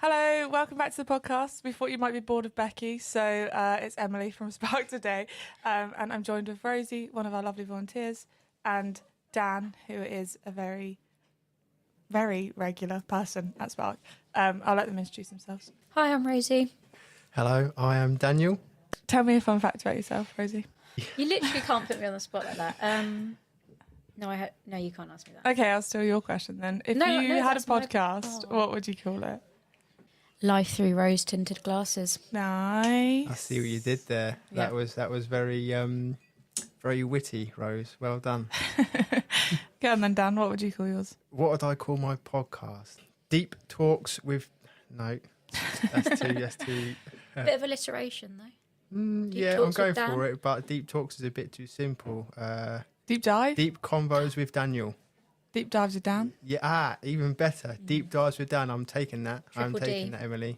Hello, welcome back to the podcast. We thought you might be bored of Becky, so it's Emily from Spark today. And I'm joined with Rosie, one of our lovely volunteers, and Dan, who is a very, very regular person at Spark. I'll let them introduce themselves. Hi, I'm Rosie. Hello, I am Daniel. Tell me a fun fact about yourself, Rosie. You literally can't put me on the spot like that. No, you can't ask me that. Okay, I'll steal your question then. If you had a podcast, what would you call it? Life through rose-tinted glasses. Nice. I see what you did there. Yeah. That was very very witty, Rose. Well done. Go on then, Dan. What would you call yours? What would I call my podcast? Deep talks with no. That's too. Bit of alliteration though. Yeah, I'm Talks going with Dan. for it, but deep talks is a bit too simple. Deep dive? Deep convos with Daniel. Deep dives with Dan? Yeah, even better. Deep dives with Dan. I'm taking that. I'm Triple taking D. that, Emily.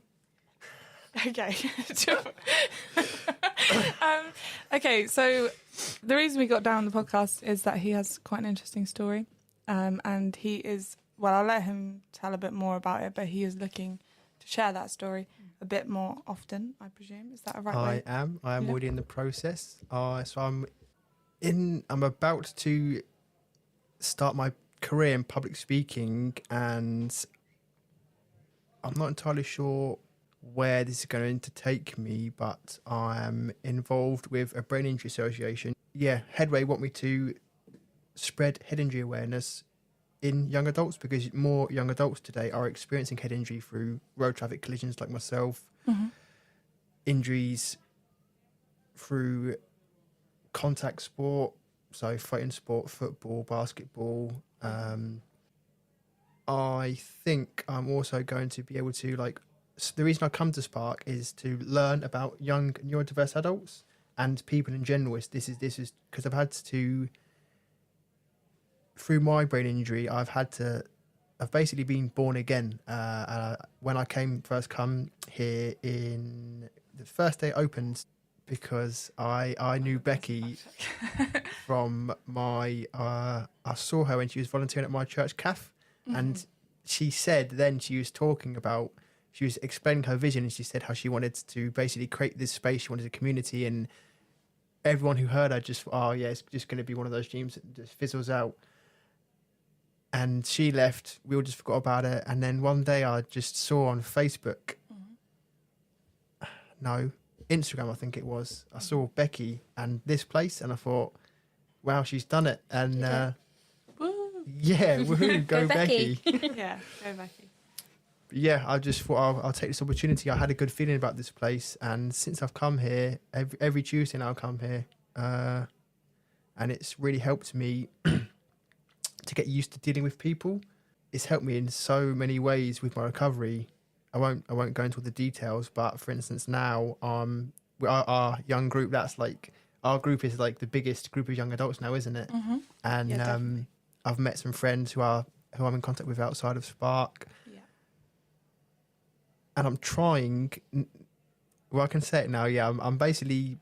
Okay. Okay, so the reason we got Dan on the podcast is that he has quite an interesting story. And he is, well, I'll let him tell a bit more about it, but he is looking to share that story a bit more often, I presume. Is that a right way? I am Yeah. already in the process. So I'm about to start my career in public speaking, and I'm not entirely sure where this is going to take me, but I am involved with a brain injury association. Yeah, Headway want me to spread head injury awareness in young adults, because more young adults today are experiencing head injury through road traffic collisions like myself, injuries through contact sport, so fighting sport, football, basketball. I think I'm also going to be able to, the reason I come to Spark is to learn about young neurodiverse adults and people in general. This is because I've had to, through my brain injury, I've basically been born again. When I first come here in the first day it opened, because I knew Becky from I saw her when she was volunteering at my church CAF, and she said then she was explaining her vision, and she said how she wanted to basically create this space, she wanted a community, and everyone who heard her just, it's just going to be one of those dreams that just fizzles out. And she left, we all just forgot about it, and then one day I just saw on Facebook, Instagram, I think it was. I saw Becky and this place, and I thought, wow, she's done it. And woohoo, go Becky. Yeah, go Becky. Yeah, I just thought I'll take this opportunity. I had a good feeling about this place, and since I've come here, every Tuesday now I come here, and it's really helped me to get used to dealing with people. It's helped me in so many ways with my recovery. I won't go into all the details, but for instance, now our young group, our group is like the biggest group of young adults now, isn't it? And Yeah, I've met some friends who I'm in contact with outside of Spark. Yeah. And I'm trying, well, I can say it now, yeah, I'm basically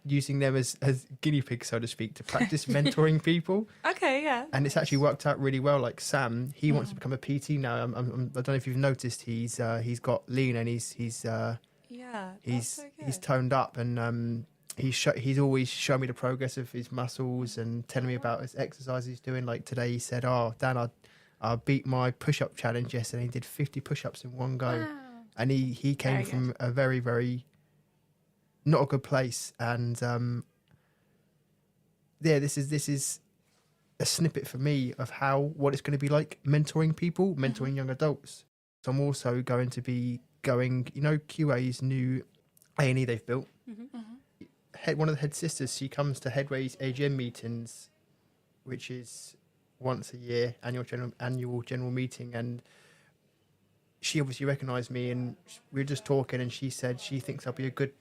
using them as guinea pigs, so to speak, to practice mentoring people. Okay, yeah. And it's actually worked out really well. Like Sam, he wants to become a PT now. I don't know if you've noticed, he's got lean, and he's so toned up, and he's always showing me the progress of his muscles and telling me about his exercises he's doing. Like today, he said, "Oh, Dan, I beat my push-up challenge yesterday. He did 50 push-ups in one go." Wow. And he came from a very, very not a good place. And this is a snippet for me of what it's going to be like mentoring people, mentoring young adults. So I'm also going to be going, QA's new A&E they've built. One of the head sisters, she comes to Headway's AGM meetings, which is once a year, annual general meeting, and she obviously recognised me, and we were just talking, and she said she thinks I'll be a good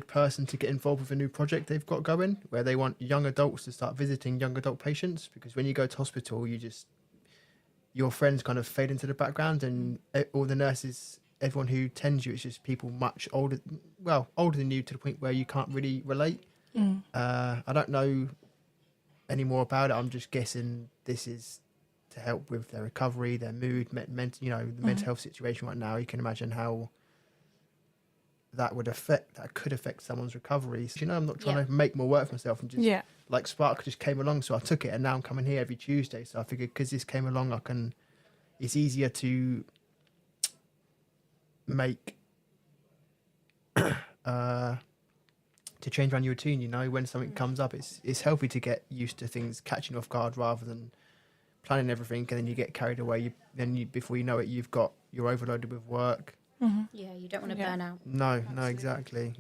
person to get involved with a new project they've got going, where they want young adults to start visiting young adult patients, because when you go to hospital, your friends kind of fade into the background, and all the nurses, everyone who tends you, it's just people much older than you, to the point where you can't really relate. I don't know any more about it. I'm just guessing this is to help with their recovery, their mood, mental, the mental health situation right now. You can imagine how that could affect someone's recovery. So, I'm not trying to make more work for myself, and just like Spark just came along, so I took it, and now I'm coming here every Tuesday. So I figured because this came along, it's easier to make to change around your routine. When something comes up, it's healthy to get used to things catching off guard rather than planning everything, and then you get carried away. Before you know it, you're overloaded with work. Yeah, you don't want to burn out. No, exactly.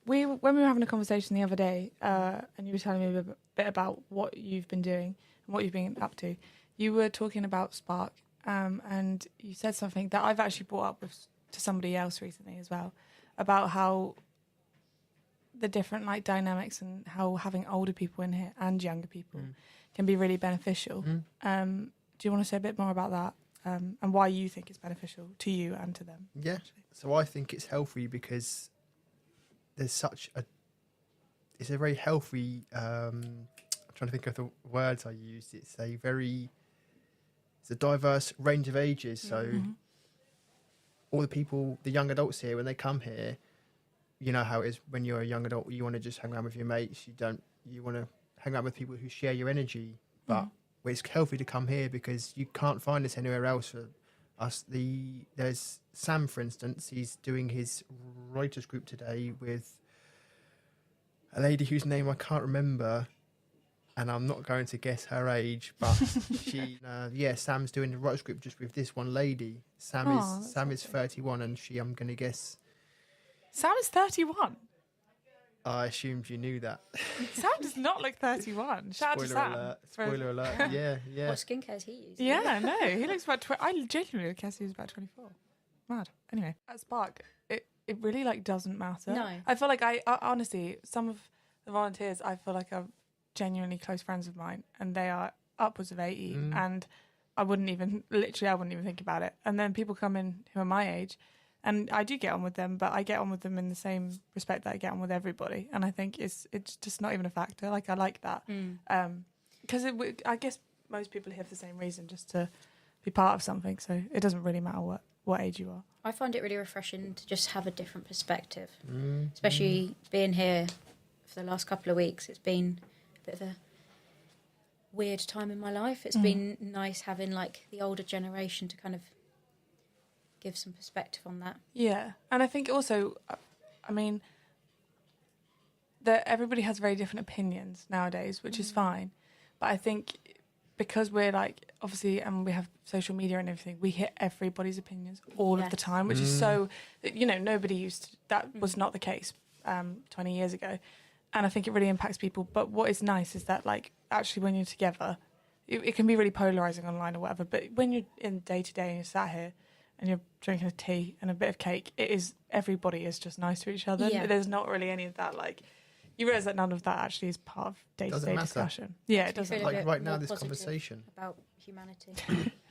When we were having a conversation the other day, and you were telling me a bit about what you've been doing and what you've been up to, you were talking about Spark, and you said something that I've actually brought up to somebody else recently as well, about how the different dynamics and how having older people in here and younger people can be really beneficial. Do you want to say a bit more about that? And why you think it's beneficial to you and to them? Yeah. Actually. So I think it's healthy because there's it's a very healthy, I'm trying to think of the words I used. It's a diverse range of ages. So all the young adults here, when they come here, you know how it is when you're a young adult, you want to just hang around with your mates. You want to hang out with people who share your energy, but it's healthy to come here because you can't find this anywhere else. For us, there's Sam, for instance. He's doing his writers group today with a lady whose name I can't remember, and I'm not going to guess her age, but Sam's doing the writers group just with this one lady. Sam is 31, and I'm going to guess. Sam is 31. I assumed you knew that. Sam does not look 31. Shout out to Sam. Spoiler alert. Yeah. What skincare is he using? Yeah, no, he looks about I genuinely guess he was about 24. Mad. Anyway, at Spark, it really doesn't matter. No. I feel like I honestly, some of the volunteers, I feel like are genuinely close friends of mine, and they are upwards of 80, and I wouldn't even think about it. And then people come in who are my age, and I do get on with them, but I get on with them in the same respect that I get on with everybody. And I think it's just not even a factor. I like that. Because I guess most people here for the same reason, just to be part of something. So it doesn't really matter what age you are. I find it really refreshing to just have a different perspective, especially being here for the last couple of weeks. It's been a bit of a weird time in my life. It's been nice having the older generation to kind of give some perspective on that. Yeah, and I think also, that everybody has very different opinions nowadays, which is fine. But I think because we're obviously, and we have social media and everything, we hear everybody's opinions all of the time, which is so, nobody used to, that was not the case 20 years ago. And I think it really impacts people. But what is nice is that actually when you're together, it can be really polarising online or whatever, but when you're in day to day and you're sat here and you're drinking a tea and a bit of cake, everybody is just nice to each other. Yeah. There's not really any of that, you realise that none of that actually is part of day-to-day discussion. Yeah, it doesn't. Right now, this conversation about humanity.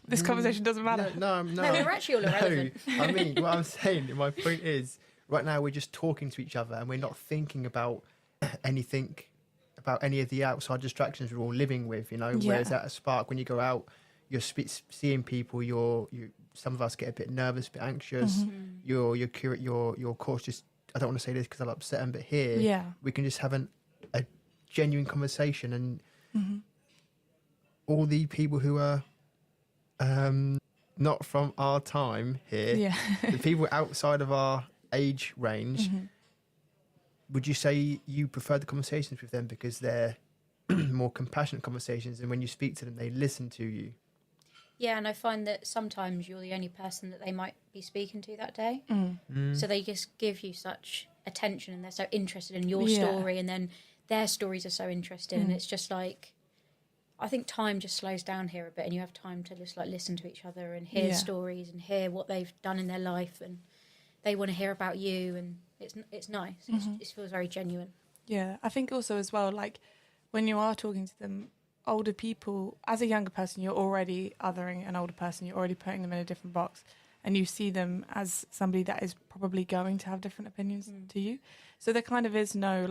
This conversation doesn't matter. No, we're actually all irrelevant. I mean, what I'm saying, my point is, right now we're just talking to each other and we're not thinking about anything, about any of the outside distractions we're all living with, Whereas at a Spark, when you go out, you're seeing people, some of us get a bit nervous, a bit anxious. Your course just, I don't want to say this because I'll upset them, but here we can just have a genuine conversation, and all the people who are not from our time here, the people outside of our age range, would you say you prefer the conversations with them because they're more compassionate conversations, and when you speak to them, they listen to you? Yeah, and I find that sometimes you're the only person that they might be speaking to that day. So they just give you such attention, and they're so interested in your story, and then their stories are so interesting. And it's just I think time just slows down here a bit, and you have time to just listen to each other and hear stories and hear what they've done in their life, and they want to hear about you, and it's nice. It feels very genuine. Yeah, I think also as well, when you are talking to them, older people, as a younger person, you're already othering an older person. You're already putting them in a different box, and you see them as somebody that is probably going to have different opinions to you. So there kind of is no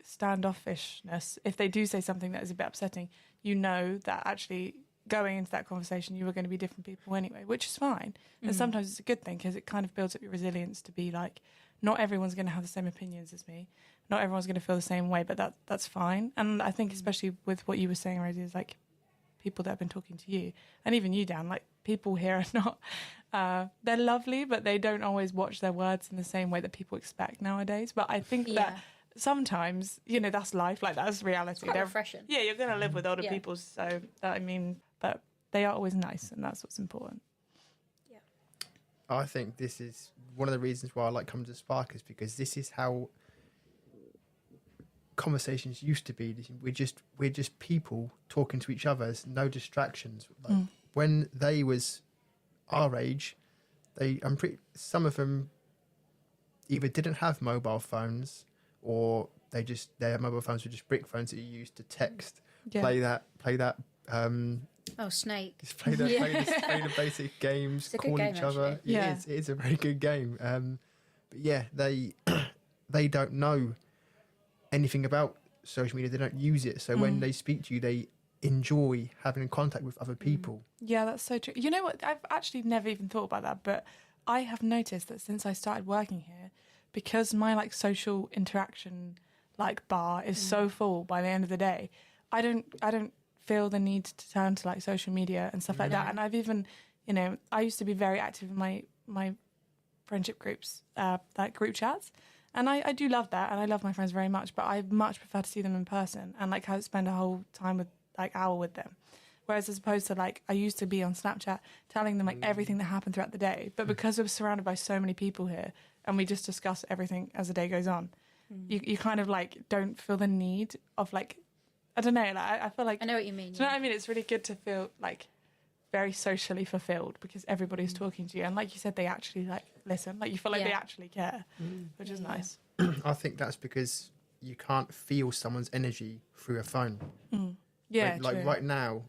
standoffishness. If they do say something that is a bit upsetting, that actually going into that conversation, you were going to be different people anyway, which is fine. And sometimes it's a good thing because it kind of builds up your resilience to be like, not everyone's going to have the same opinions as me. Not everyone's going to feel the same way, but that's fine. And I think especially with what you were saying, Rosie, is like people that have been talking to you, and even you, Dan, like people here are not, they're lovely, but they don't always watch their words in the same way that people expect nowadays. But I think that sometimes, you know, that's life, like that's reality. It's quite refreshing. Yeah, you're going to live with older people, so I mean, but they are always nice, and that's what's important. Yeah. I think this is one of the reasons why I like coming to Spark, is because this is how conversations used to be. We're just people talking to each other. There's no distractions. Like when they was our age, some of them either didn't have mobile phones, or their mobile phones were just brick phones that you used to text, play that. Snake. Just play the basic games, call game, each other. actually. It is a very good game. But yeah, they don't know anything about social media. They don't use it. So when they speak to you, they enjoy having contact with other people. Yeah, that's so true. You know what? I've actually never even thought about that, but I have noticed that since I started working here, because my like social interaction like bar is so full by the end of the day, I don't feel the need to turn to like social media and stuff like that. And I've even, you know, I used to be very active in my friendship groups, like group chats. And I do love that, and I love my friends very much, but I much prefer to see them in person and like spend a whole time with like hour with them. Whereas as opposed to like, I used to be on Snapchat telling them like everything that happened throughout the day. But because we're surrounded by so many people here and we just discuss everything as the day goes on, you kind of like don't feel the need of like, I don't know, like I feel like... I know what you mean. Do you know what I mean? It's really good to feel like very socially fulfilled because everybody's talking to you. And like you said, they actually like listen, like you feel like they actually care, which is nice. I think that's because you can't feel someone's energy through a phone. Yeah, like right now,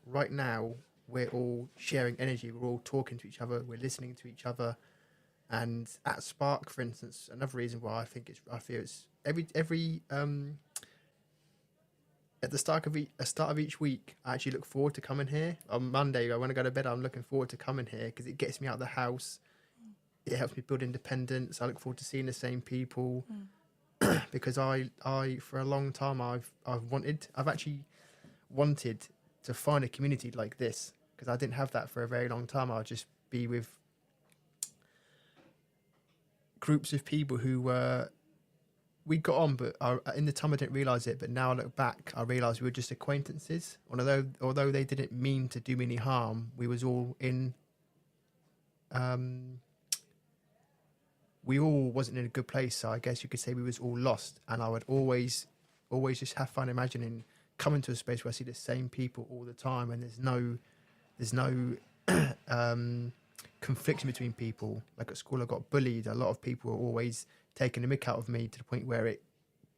we're all sharing energy. We're all talking to each other. We're listening to each other. And at Spark, for instance, another reason why I feel it's every at the start of each week, I actually look forward to coming here. On Monday, when I go to bed, I'm looking forward to coming here because it gets me out of the house. It helps me build independence. I look forward to seeing the same people because I for a long time I've actually wanted to find a community like this because I didn't have that for a very long time. I'd just be with groups of people who we got on, but in the time I didn't realise it. But now I look back, I realise we were just acquaintances. Although they didn't mean to do me any harm, we was all in. We all wasn't in a good place, so I guess you could say we was all lost. And I would always just have fun imagining coming to a space where I see the same people all the time, and there's no confliction between people. Like at school, I got bullied. A lot of people were always taking the mick out of me to the point where it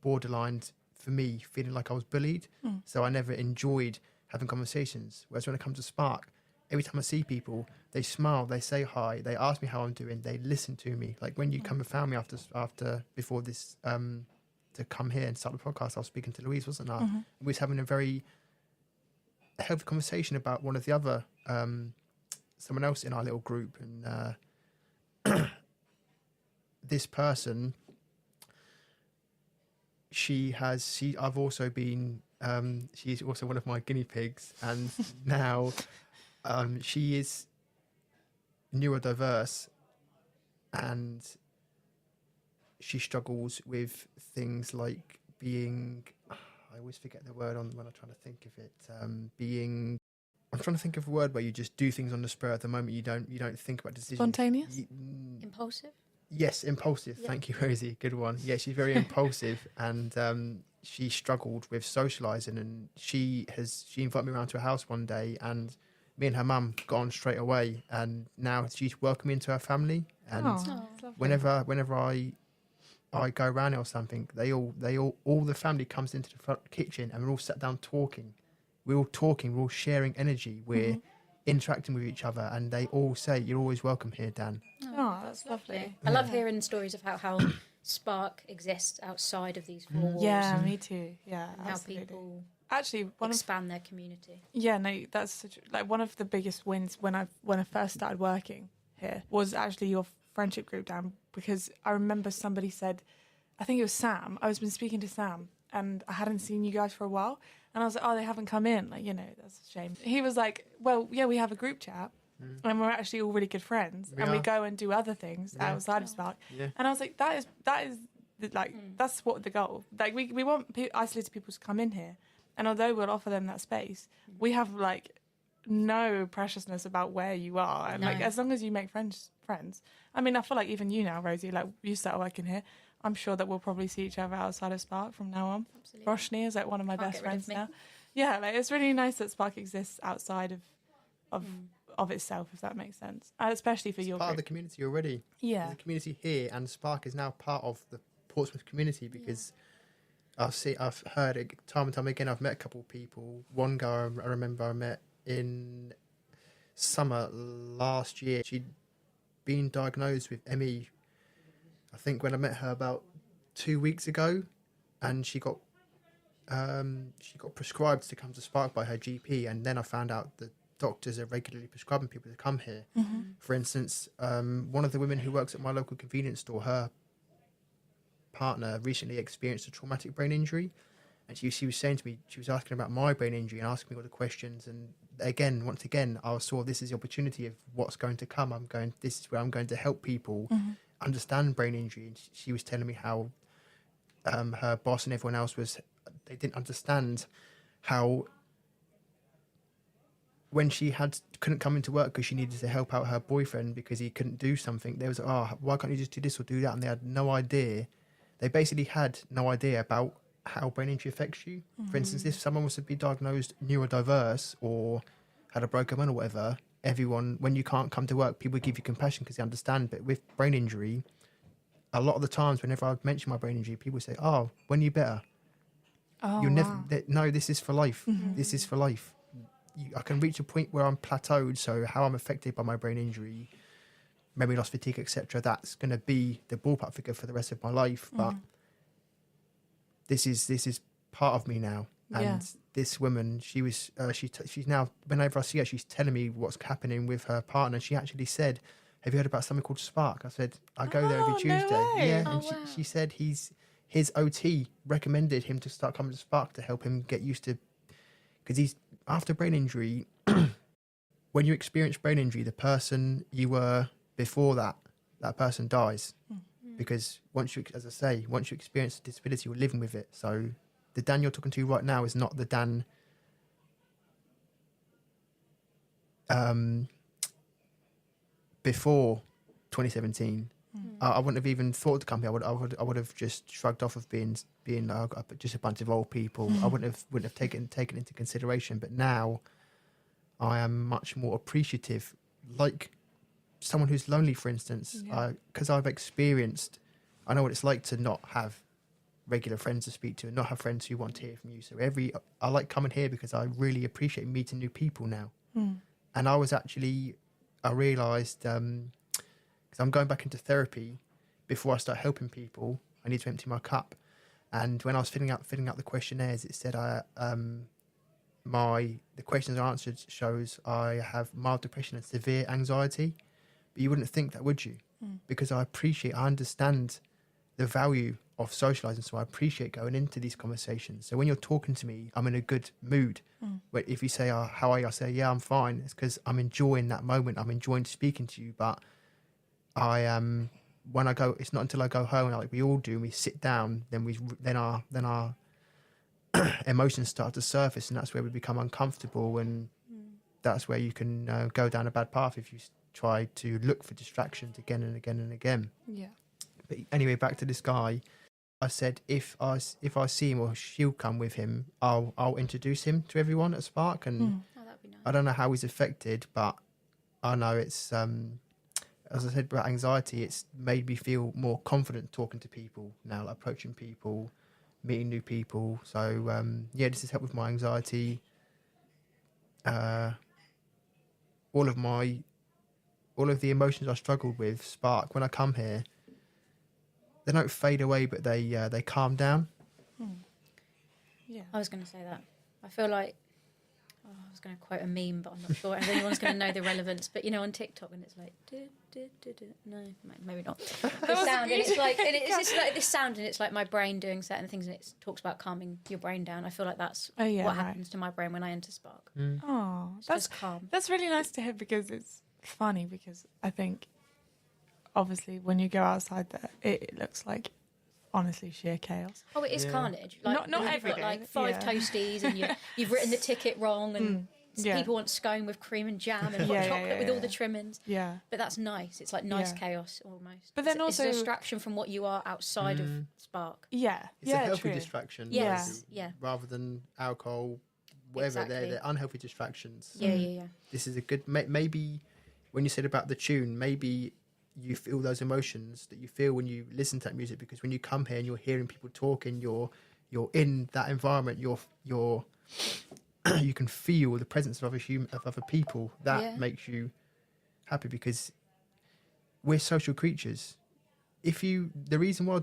borderlined for me feeling like I was bullied. So I never enjoyed having conversations. Whereas when I come to Spark, every time I see people, they smile, they say hi, they ask me how I'm doing, they listen to me. Like when you come and found me before this to come here and start the podcast, I was speaking to Louise, wasn't I? We was having a very healthy conversation about one of the other someone else in our little group, and this person, I've also been, she's also one of my guinea pigs, and now she is neurodiverse, and she struggles with things like being, I always forget the word when I'm trying to think of it, I'm trying to think of a word where you just do things on the spur of the moment. You don't think about decisions. Spontaneous? Impulsive? Yes, impulsive. Yeah. Thank you, Rosie. Good one. Yeah, she's very impulsive, and she struggled with socialising, and she invited me around to her house one day, and me and her mum got on straight away, and now she's welcomed me into her family. And whenever I go around it or something, all the family comes into the kitchen, and we're all sat down talking. We're all talking, we're all sharing energy, we're interacting with each other, and they all say, "You're always welcome here, Dan." Oh, that's lovely. I love hearing stories of how Spark exists outside of these four walls. Yeah, me too. Yeah, and how people actually expand their community. Yeah, no, that's like one of the biggest wins when I first started working here was actually your friendship group, Dan, because I remember somebody said, I think it was Sam. I was been speaking to Sam, and I hadn't seen you guys for a while, and I was like, oh, they haven't come in, like, you know, that's a shame. He was like, well, yeah, we have a group chat. And we're actually all really good friends, and we go and do other things outside of Spark. Yeah. And I was like, that is like that's what the goal. Like we want isolated people to come in here, and although we'll offer them that space, we have like no preciousness about where you are, and like as long as you make friends. I mean, I feel like even you now, Rosie, like you start working here. I'm sure that we'll probably see each other outside of Spark from now on. Absolutely. Roshni is like one of my best friends now. Yeah, like it's really nice that Spark exists outside of itself, if that makes sense, especially for your part group. of the community already. Yeah, there's a community here, and Spark is now part of the Portsmouth community because I've heard it time and time again. I've met a couple of people. One girl I remember I met in summer last year. She'd been diagnosed with ME, I think, when I met her about 2 weeks ago, and she got prescribed to come to Spark by her GP, and then I found out that doctors are regularly prescribing people to come here. For instance, one of the women who works at my local convenience store, her partner recently experienced a traumatic brain injury, and she was saying to me, she was asking about my brain injury and asking me all the questions, and once again I saw this is the opportunity of what's going to come. This is where I'm going to help people understand brain injury. And she was telling me how her boss and everyone else they didn't understand how when she couldn't come into work because she needed to help out her boyfriend because he couldn't do something, they was why can't you just do this or do that? And they had no idea. They basically had no idea about how brain injury affects you. For instance, if someone was to be diagnosed neurodiverse or had a broken bone or whatever, everyone, when you can't come to work, people give you compassion because they understand. But with brain injury, a lot of the times whenever I mention my brain injury, people say, oh, when are you better? You'll never. No, this is for life. This is for life. I can reach a point where I'm plateaued, so how I'm affected by my brain injury, memory loss, fatigue, etc., that's going to be the ballpark figure for the rest of my life. But this is part of me now. And this woman, she's now, whenever I see her, she's telling me what's happening with her partner. She actually said, have you heard about something called Spark? I said, I go there every Tuesday. No way. Yeah, and she said his OT recommended him to start coming to Spark to help him get used to, because he's after brain injury. When you experience brain injury, the person you were before that person dies, because once you experience a disability, you're living with it. So the Dan you're talking to right now is not the Dan before 2017. I wouldn't have even thought to come here. I would have just shrugged off of being just a bunch of old people. I wouldn't have taken into consideration. But now I am much more appreciative, like someone who's lonely, for instance, because I know what it's like to not have regular friends to speak to and not have friends who want to hear from you. So I like coming here because I really appreciate meeting new people now. And I realised, because I'm going back into therapy, before I start helping people, I need to empty my cup. And when I was filling out the questionnaires, it said the questions I answered shows I have mild depression and severe anxiety. But you wouldn't think that, would you? Because I understand the value of socialising, so I appreciate going into these conversations. So when you're talking to me, I'm in a good mood. But if you say, how are you? I say, yeah, I'm fine. It's because I'm enjoying that moment. I'm enjoying speaking to you. But I am, when I go, it's not until I go home, like we all do, and we sit down, then our emotions start to surface, and that's where we become uncomfortable, and that's where you can go down a bad path if you try to look for distractions again and again and again. Yeah. But anyway, back to this guy. I said if I see him or she'll come with him, I'll introduce him to everyone at Spark. And that'd be nice. I don't know how he's affected, but I know it's as I said about anxiety, it's made me feel more confident talking to people now, like approaching people, meeting new people. So this has helped with my anxiety. All of the emotions I struggled with, Spark, when I come here, they don't fade away, but they calm down. Yeah, I was going to say that. I feel like, I was going to quote a meme, but I'm not sure if anyone's going to know the relevance. But, you know, on TikTok, when it's like, no, maybe not. The sound, and it's like, and it's just like this sound, and it's like my brain doing certain things, and it talks about calming your brain down. I feel like that's what happens to my brain when I enter Spark. Oh, that's calm. That's really nice to hear, because it's funny, because I think, obviously, when you go outside there, it looks like, honestly, sheer chaos. Oh, it is carnage. Like, not every every day. day. Like 5 toasties, and you've written the ticket wrong, and people want scone with cream and jam and hot chocolate with all the trimmings. Yeah. But that's nice. It's like nice chaos almost. But then it's a distraction from what you are outside of Spark. Yeah. It's a healthy distraction. Yes. Rather than alcohol, whatever. They're unhealthy distractions. Yeah. This is a good... Maybe when you said about the tune, maybe you feel those emotions that you feel when you listen to that music, because when you come here and you're hearing people talking, you're in that environment, you're you can feel the presence of other people. That makes you happy, because we're social creatures. The reason why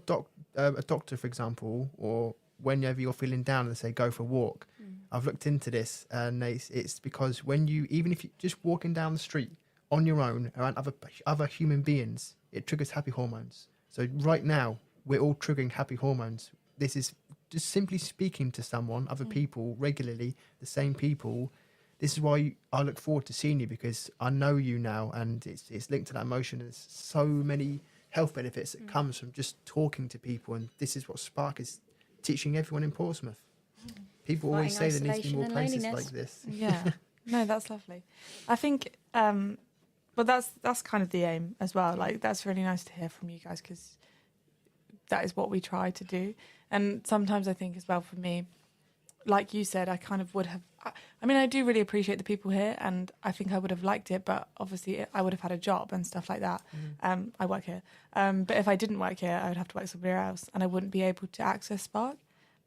a doctor, for example, or whenever you're feeling down and they say go for a walk, I've looked into this, and it's because even if you're just walking down the street on your own around other human beings, it triggers happy hormones. So right now we're all triggering happy hormones. This is just simply speaking to someone, other people regularly, the same people. This is why I look forward to seeing you, because I know you now, and it's linked to that emotion. There's so many health benefits that comes from just talking to people, and this is what Spark is teaching everyone in Portsmouth. People always say there needs to be more places like this. Yeah. No, that's lovely. I think, but that's kind of the aim as well. Like, that's really nice to hear from you guys, because that is what we try to do. And sometimes I think as well, for me, like you said, I kind of would have... I mean, I do really appreciate the people here, and I think I would have liked it, but obviously I would have had a job and stuff like that. I work here. But if I didn't work here, I would have to work somewhere else, and I wouldn't be able to access Spark.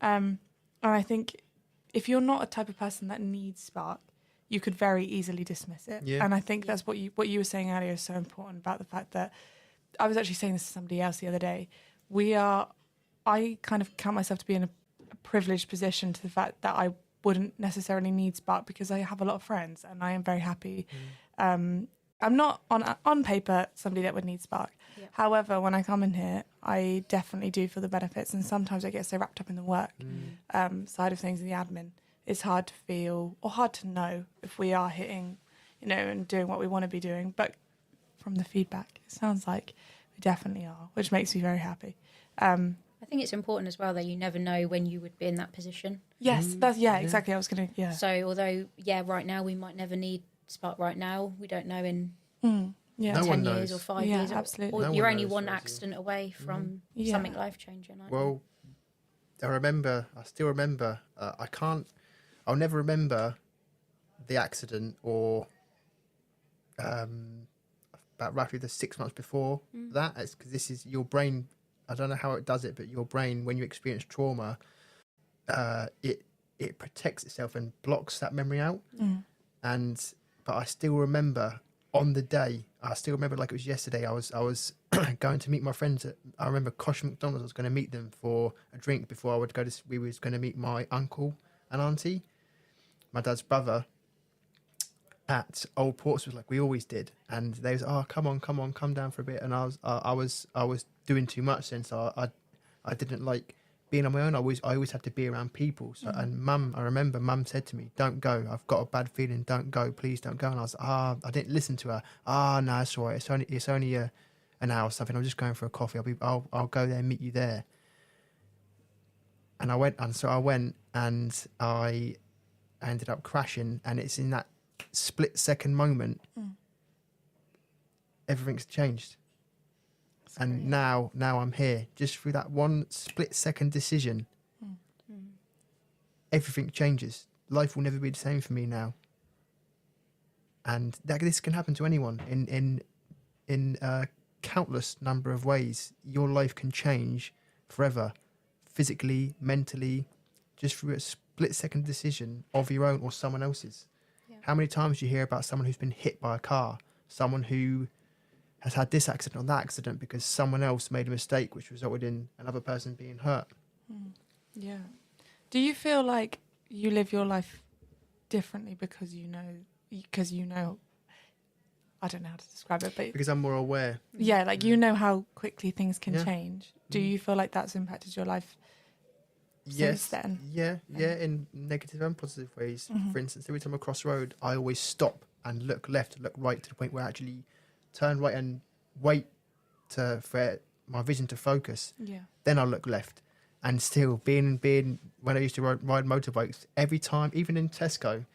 And I think if you're not a type of person that needs Spark, you could very easily dismiss it. Yeah. And I think that's what you were saying earlier is so important, about the fact that... I was actually saying this to somebody else the other day. I kind of count myself to be in a privileged position to the fact that I wouldn't necessarily need Spark, because I have a lot of friends and I am very happy. I'm not on paper somebody that would need Spark. Yeah. However, when I come in here, I definitely do feel the benefits, and sometimes I get so wrapped up in the work side of things, in the admin. It's hard to feel or hard to know if we are hitting, and doing what we want to be doing. But from the feedback, it sounds like we definitely are, which makes me very happy. I think it's important as well that you never know when you would be in that position. Yes, exactly. I was going to, So although, right now we might never need Spark right now, we don't know in 10 years or 5 years. Absolutely. Or you're only one accident away from something life-changing. Well, I still remember, I'll never remember the accident or about roughly the 6 months before that. It's because this is your brain. I don't know how it does it, but your brain, when you experience trauma, it protects itself and blocks that memory out. But I still remember on the day. I still remember like it was yesterday. I was going to meet my friends. I remember Kosh McDonald's. I was going to meet them for a drink before I would go to. We was going to meet my uncle and auntie, my dad's brother, at Old Portsmouth, like we always did. And they was, come on, come down for a bit. And I was doing too much then, so I didn't like being on my own. I always had to be around people. So and I remember Mum said to me, "Don't go. I've got a bad feeling. Don't go. Please don't go." And I was I didn't listen to her. No, it's all right. It's only an hour or something. I'm just going for a coffee. I'll go there and meet you there. And I went, and I ended up crashing. And it's in that split second moment, everything's changed. And now I'm here, just through that one split second decision. Everything changes. Life will never be the same for me now. And this can happen to anyone in a countless number of ways. Your life can change forever, physically, mentally, just through a split second decision of your own or someone else's. Yeah. How many times do you hear about someone who's been hit by a car, someone who has had this accident or that accident because someone else made a mistake which resulted in another person being hurt? Yeah. Do you feel like you live your life differently because you know, I don't know how to describe it, but Because I'm more aware. yeah, like you know how quickly things can Yeah. change. Do you feel like that's impacted your life since then? Yeah, in negative and positive ways. Mm-hmm. For instance, every time I cross the road, I always stop and look left, look right, to the point where I actually turn right and wait for my vision to focus. Yeah. Then I look left. And still, being when I used to ride motorbikes, every time, even in Tesco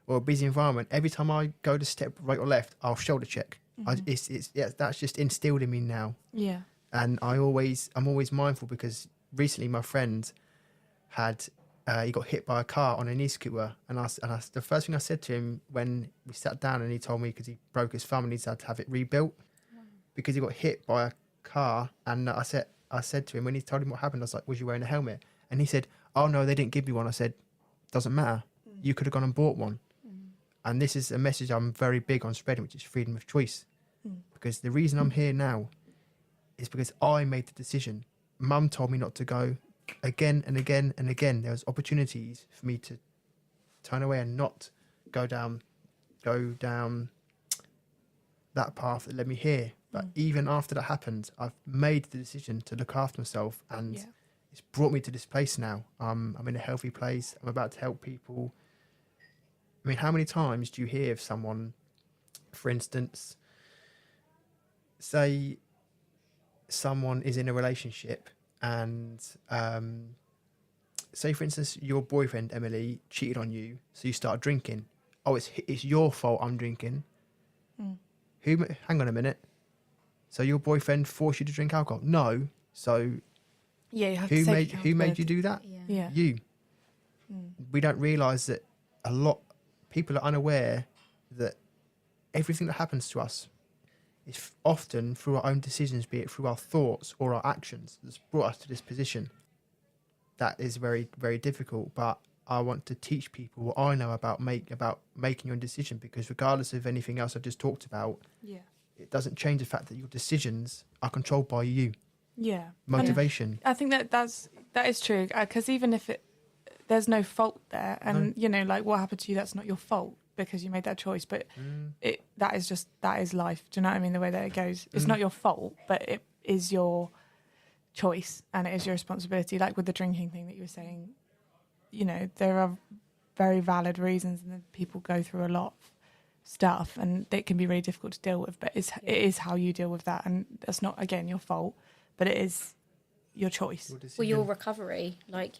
or a busy environment, every time I go to step right or left, I'll shoulder check. That's just instilled in me now. Yeah. And I'm always mindful, because recently my friend had he got hit by a car on an e-scooter, and the first thing I said to him when we sat down, and he told me, because he broke his thumb and he's had to have it rebuilt because he got hit by a car. And I said to him, when he told him what happened, I was like, was you wearing a helmet? And he said, oh no, they didn't give me one. I said, doesn't matter, you could have gone and bought one. And this is a message I'm very big on spreading, which is freedom of choice. Because the reason I'm here now is because I made the decision. Mum told me not to go. Again and again and again, there was opportunities for me to turn away and not go down that path that led me here. But even after that happened, I've made the decision to look after myself, and it's brought me to this place now. I'm in a healthy place. I'm about to help people. I mean, how many times do you hear of someone, for instance, say someone is in a relationship, and say, for instance, your boyfriend, Emily, cheated on you, so you start drinking. Oh, it's your fault I'm drinking. Hang on a minute. So your boyfriend forced you to drink alcohol? No. So Yeah, you have who to take made you do that? Yeah. You. We don't realise that a lot people are unaware that everything that happens to us is often through our own decisions, be it through our thoughts or our actions, that's brought us to this position. That is very, very difficult, but I want to teach people what I know about making your own decision, because regardless of anything else I've just talked about, it doesn't change the fact that your decisions are controlled by you. Yeah. Motivation. I think that is true, because even if there's no fault there, and you know, like what happened to you, that's not your fault because you made that choice, but that is life. Do you know what I mean? The way that it goes, it's not your fault, but it is your choice and it is your responsibility. Like with the drinking thing that you were saying, you know, there are very valid reasons, and then people go through a lot of stuff, and it can be really difficult to deal with, but it is how you deal with that, and that's not, again, your fault, but it is your choice. Well, your recovery, like,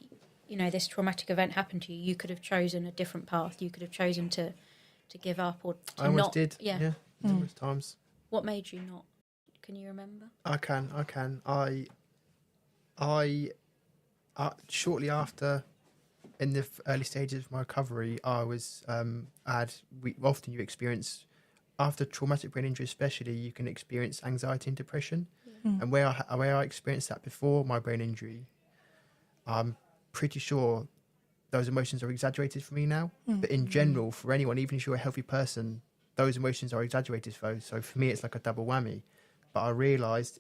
you know, this traumatic event happened to you, you could have chosen a different path. You could have chosen to give up or to I almost not. did. Yeah. Numerous times. What made you not? Can you remember? I can. I shortly after, in the early stages of my recovery, I was often you experience, after traumatic brain injury especially, you can experience anxiety and depression. And where I experienced that before my brain injury, I'm pretty sure those emotions are exaggerated for me now. But in general, for anyone, even if you're a healthy person, those emotions are exaggerated for. So for me, it's like a double whammy. But I realised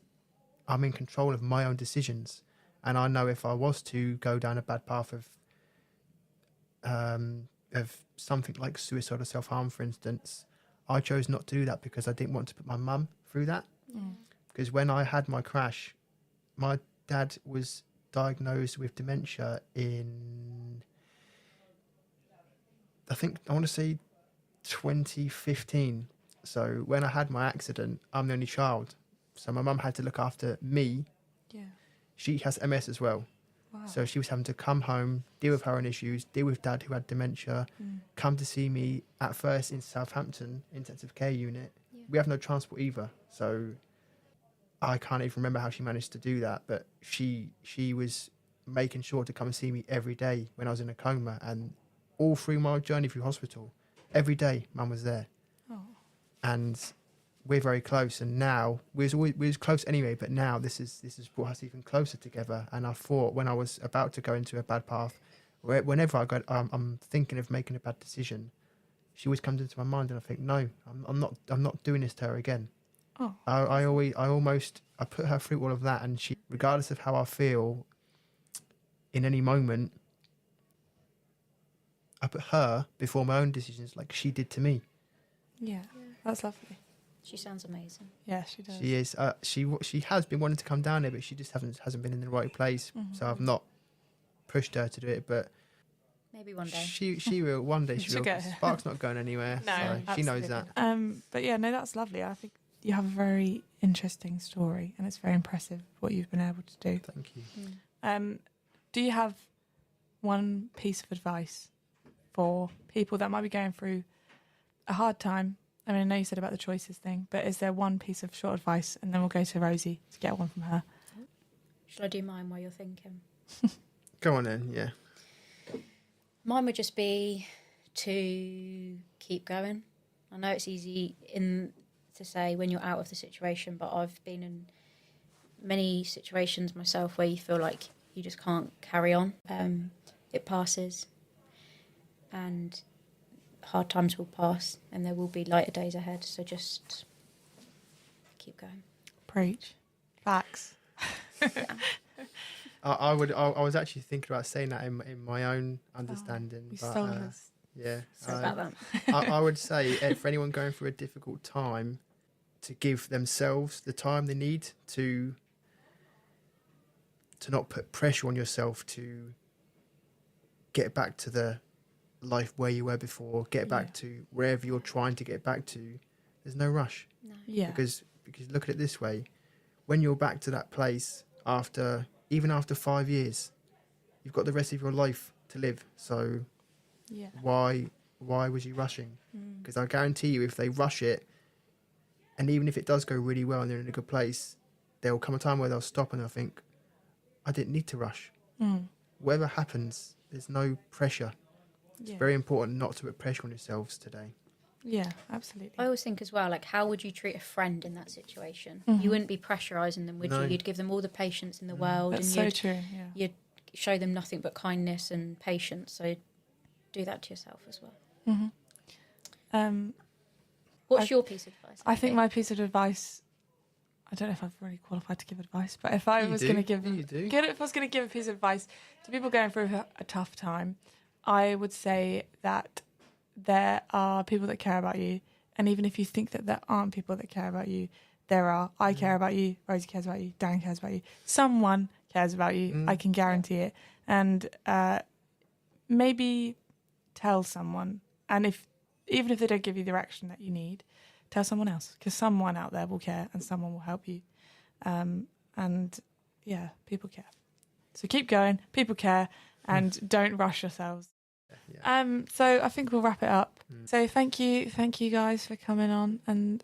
I'm in control of my own decisions, and I know if I was to go down a bad path of something like suicide or self-harm, for instance, I chose not to do that because I didn't want to put my mum through that. Because when I had my crash, my dad was diagnosed with dementia in, I want to say 2015. So when I had my accident, I'm the only child. So my mum had to look after me. Yeah. She has MS as well. Wow. So she was having to come home, deal with her own issues, deal with dad who had dementia, come to see me at first in Southampton intensive care unit. We have no transport either. So I can't even remember how she managed to do that, but she was making sure to come and see me every day when I was in a coma, and all through my journey through hospital, every day mum was there. And we're very close, and now we was close anyway, but now this has brought us even closer together. And I thought, when I was about to go into a bad path, whenever I'm thinking of making a bad decision, she always comes into my mind, and I think, no, I'm not doing this to her again. I put her through all of that, and she, regardless of how I feel in any moment, I put her before my own decisions, like she did to me. Yeah, that's lovely. She sounds amazing. Yeah, she does. She is. She has been wanting to come down here, but she just hasn't been in the right place. So I've not pushed her to do it, but maybe one day. She will one day. She She'll will. get here. Spark's not going anywhere. No, so she knows that. But yeah, no, that's lovely. I think you have a very interesting story, and it's very impressive what you've been able to do. Thank you. Do you have one piece of advice for people that might be going through a hard time? I mean, I know you said about the choices thing, but is there one piece of short advice? And then we'll go to Rosie to get one from her. Shall I do mine while you're thinking? Go on then, yeah. Mine would just be to keep going. I know it's easy to say when you're out of the situation, but I've been in many situations myself where you feel like you just can't carry on. It passes, and hard times will pass, and there will be lighter days ahead. So just keep going. Preach. Facts. I was actually thinking about saying that in my own understanding. You but, stole us. Yeah. Sorry about that. I would say for anyone going through a difficult time, to give themselves the time they need to not put pressure on yourself to get back to the life where you were before, get back to wherever you're trying to get back to. There's no rush. No. Yeah. Because look at it this way, when you're back to that place even after 5 years, you've got the rest of your life to live. So why was you rushing? Because I guarantee you, if they rush it, and even if it does go really well and they're in a good place, there will come a time where they'll stop and they'll think, I didn't need to rush. Whatever happens, there's no pressure. It's very important not to put pressure on yourselves today. Yeah, absolutely. I always think as well, like, how would you treat a friend in that situation? You wouldn't be pressurising them, would you? You'd give them all the patience in the world. That's and so true, yeah. You'd show them nothing but kindness and patience. So do that to yourself as well. What's your piece of advice? I think my piece of advice, I don't know if I've really qualified to give advice, but if I was going to give a piece of advice to people going through a tough time, I would say that there are people that care about you, and even if you think that there aren't people that care about you, there are. I care about you, Rosie cares about you, Dan cares about you, someone cares about you. I can guarantee it. And maybe tell someone, and even if they don't give you the direction that you need, tell someone else, because someone out there will care and someone will help you. And yeah, people care. So keep going, people care, and don't rush yourselves. So I think we'll wrap it up. So thank you guys for coming on, and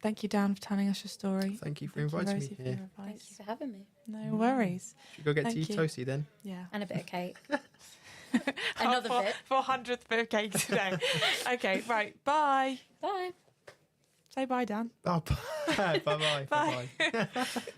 thank you, Dan, for telling us your story. Thank you for inviting me here. Thank you for having me. No worries. Should we go get tea toasty then? Yeah. And a bit of cake. Another bit. 400th bit of cake today. Okay, right. Bye. Bye. Say bye, Dan. Oh, bye-bye. Bye. Bye-bye.